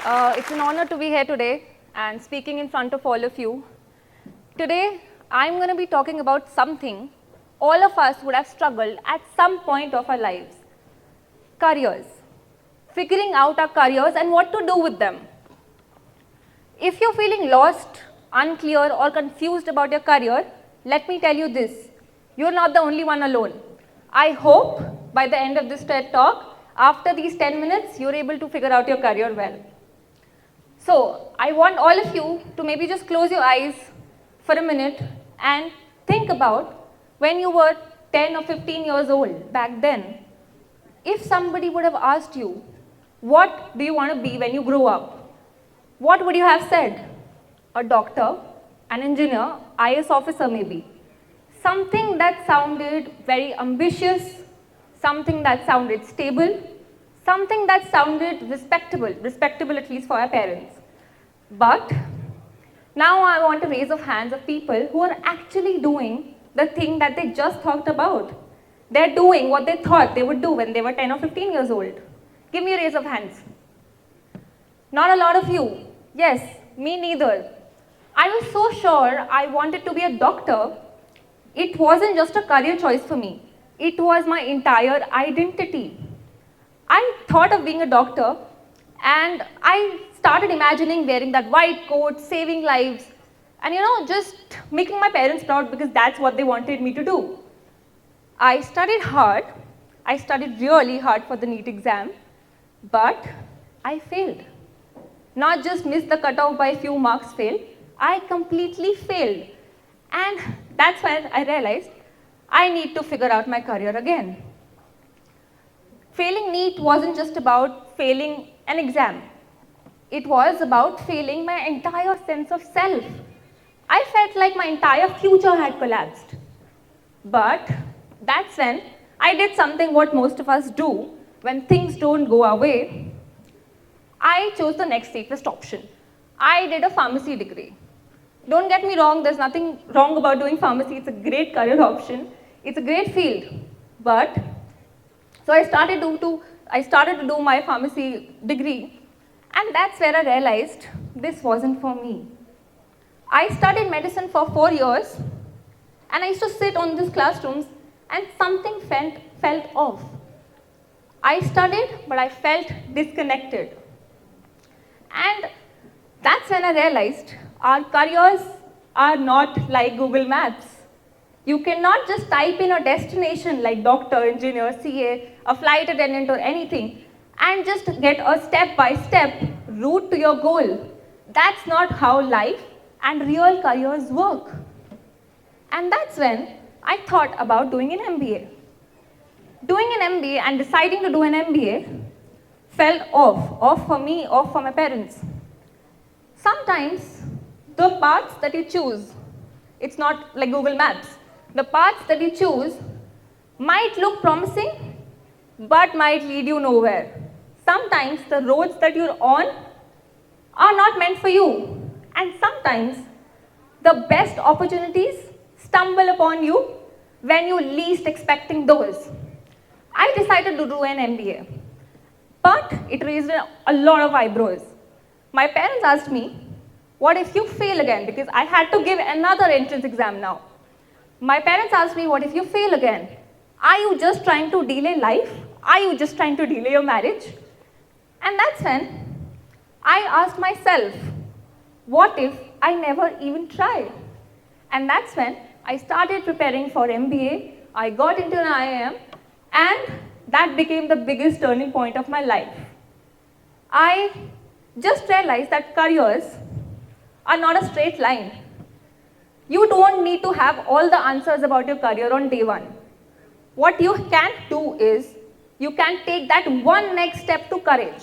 It's an honor to be here today and speaking in front of all of you. Today, I'm going to be talking about something all of us would have struggled at some point of our lives. Careers. Figuring out our careers and what to do with them. If you're feeling lost, unclear or confused about your career, let me tell you this. You're not the only one alone. I hope by the end of this TED talk, after these 10 minutes, you're able to figure out your career well. So, I want all of you to maybe just close your eyes for a minute and think about when you were 10 or 15 years old back then. If somebody would have asked you, what do you want to be when you grow up? What would you have said? A doctor, an engineer, IAS officer maybe. Something that sounded very ambitious, something that sounded stable, something that sounded respectable at least for our parents. But now I want a raise of hands of people who are actually doing the thing that they just talked about. They're doing what they thought they would do when they were 10 or 15 years old. Give me a raise of hands. Not a lot of you. Yes, me neither. I was so sure I wanted to be a doctor. It wasn't just a career choice for me. It was my entire identity. I thought of being a doctor and I started imagining wearing that white coat, saving lives, and just making my parents proud because that's what they wanted me to do. I studied hard. I studied really hard for the NEET exam, but I failed. Not just missed the cutoff by a few marks failed, I completely failed. And that's when I realized I need to figure out my career again. Failing NEET wasn't just about failing an exam. It was about failing my entire sense of self. I felt like my entire future had collapsed. But that's when I did something what most of us do when things don't go our way. I chose the next safest option. I did a pharmacy degree. Don't get me wrong, there's nothing wrong about doing pharmacy. It's a great career option. It's a great field. But so I started to do my pharmacy degree, and that's where I realized this wasn't for me. I studied medicine for 4 years, and I used to sit on these classrooms, and something felt off. I studied, but I felt disconnected. And that's when I realized our careers are not like Google Maps. You cannot just type in a destination like doctor, engineer, CA, a flight attendant or anything and just get a step-by-step route to your goal. That's not how life and real careers work. And that's when I thought about doing an MBA. Doing an MBA and deciding to do an MBA felt off for me, off for my parents. Sometimes the paths that you choose, it's not like Google Maps. The paths that you choose might look promising, but might lead you nowhere. Sometimes the roads that you're on are not meant for you. And sometimes the best opportunities stumble upon you when you least expecting those. I decided to do an MBA, but it raised a lot of eyebrows. My parents asked me, what if you fail again? Because I had to give another entrance exam now. My parents asked me, what if you fail again? Are you just trying to delay life? Are you just trying to delay your marriage? And that's when I asked myself, what if I never even try? And that's when I started preparing for MBA. I got into an IIM, and that became the biggest turning point of my life. I just realized that careers are not a straight line. You don't need to have all the answers about your career on day one. What you can do is, you can take that one next step to courage.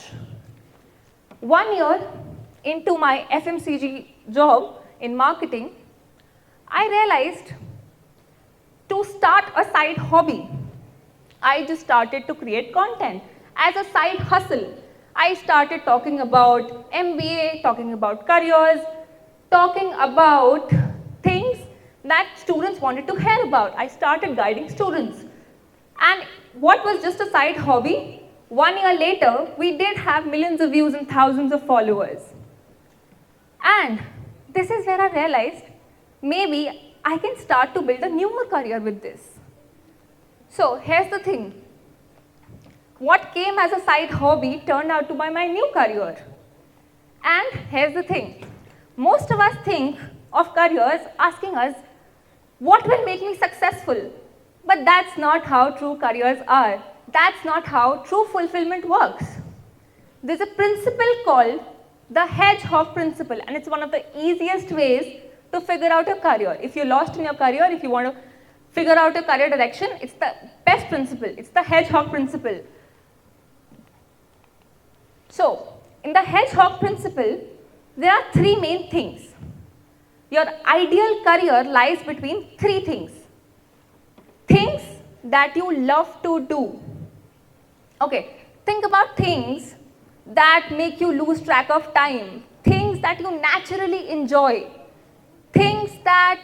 1 year into my FMCG job in marketing, I realized to start a side hobby. I just started to create content as a side hustle. I started talking about MBA, talking about careers, talking about things that students wanted to hear about. I started guiding students. And what was just a side hobby 1 year later, we did have millions of views and thousands of followers. And this is where I realized maybe I can start to build a newer career with this. So here's the thing. What came as a side hobby turned out to be my new career. And here's the thing. Most of us think of careers asking us, what will make me successful? But that's not how true careers are. That's not how true fulfillment works. There's a principle called the hedgehog principle, and it's one of the easiest ways to figure out your career. If you're lost in your career, if you want to figure out your career direction, it's the best principle. It's the hedgehog principle. So, in the hedgehog principle, there are three main things. Your ideal career lies between three things. Things that you love to do. Okay, think about things that make you lose track of time. Things that you naturally enjoy. Things that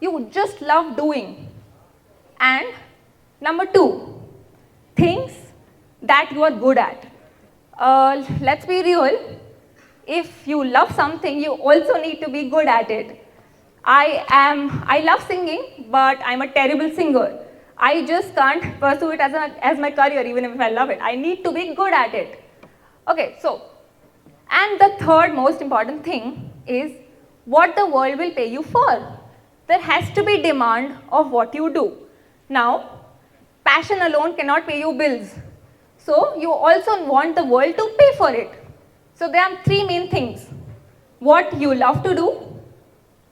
you just love doing. And number two, things that you are good at. Let's be real. If you love something, you also need to be good at it. I love singing, but I'm a terrible singer. I just can't pursue it as my career, even if I love it. I need to be good at it. Okay, so, and the third most important thing is what the world will pay you for. There has to be demand of what you do. Now, passion alone cannot pay you bills. So, you also want the world to pay for it. So, there are three main things. What you love to do,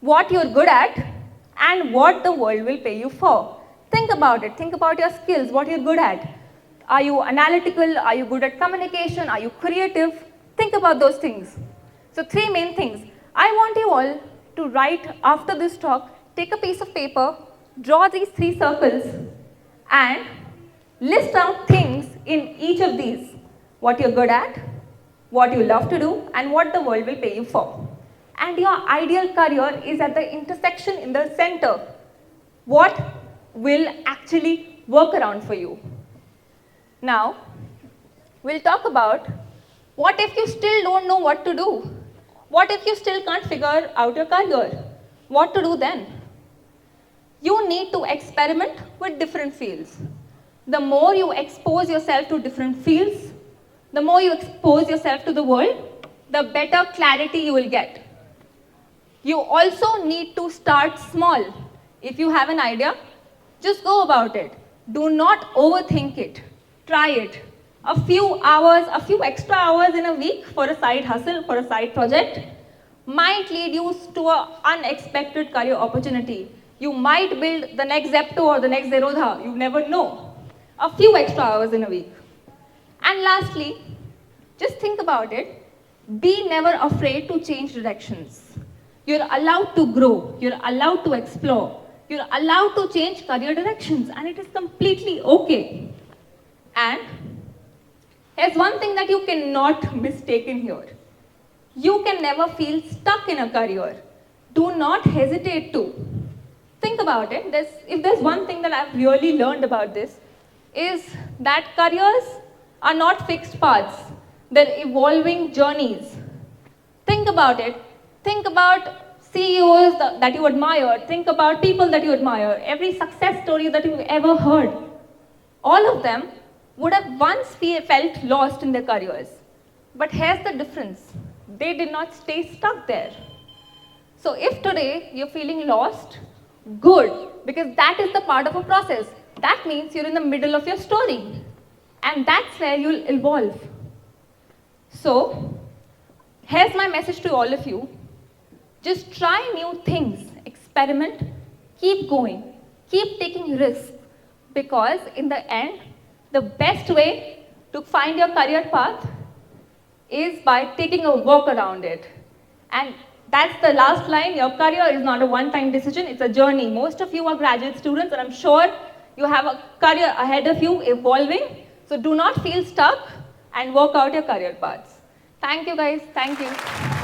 what you're good at, and what the world will pay you for. Think about it. Think about your skills, what you're good at. Are you analytical? Are you good at communication? Are you creative? Think about those things. So, three main things. I want you all to write after this talk, take a piece of paper, draw these three circles, and list out things in each of these. What you're good at, what you love to do, and what the world will pay you for. And your ideal career is at the intersection in the center. What will actually work around for you? Now, we'll talk about what if you still don't know what to do? What if you still can't figure out your career? What to do then? You need to experiment with different fields. The more you expose yourself to different fields, the more you expose yourself to the world, the better clarity you will get. You also need to start small. If you have an idea, just go about it. Do not overthink it. Try it. A few hours, a few extra hours in a week for a side hustle, for a side project, might lead you to an unexpected career opportunity. You might build the next Zepto or the next Zerodha. You never know. A few extra hours in a week. And lastly, just think about it. Be never afraid to change directions. You're allowed to grow. You're allowed to explore. You're allowed to change career directions, and it is completely okay. And here's one thing that you cannot mistake in here. You can never feel stuck in a career. Do not hesitate to. Think about it. If there's one thing that I've really learned about this, is that careers are not fixed paths. They're evolving journeys. Think about it. Think about CEOs that you admire. Think about people that you admire. Every success story that you've ever heard. All of them would have once felt lost in their careers. But here's the difference. They did not stay stuck there. So if today you're feeling lost, good, because that is the part of a process. That means you're in the middle of your story. And that's where you'll evolve. So, here's my message to all of you. Just try new things, experiment, keep going, keep taking risks. Because in the end, the best way to find your career path is by taking a walk around it. And that's the last line. Your career is not a one-time decision, it's a journey. Most of you are graduate students, and I'm sure you have a career ahead of you evolving. So do not feel stuck and work out your career paths. Thank you guys. Thank you.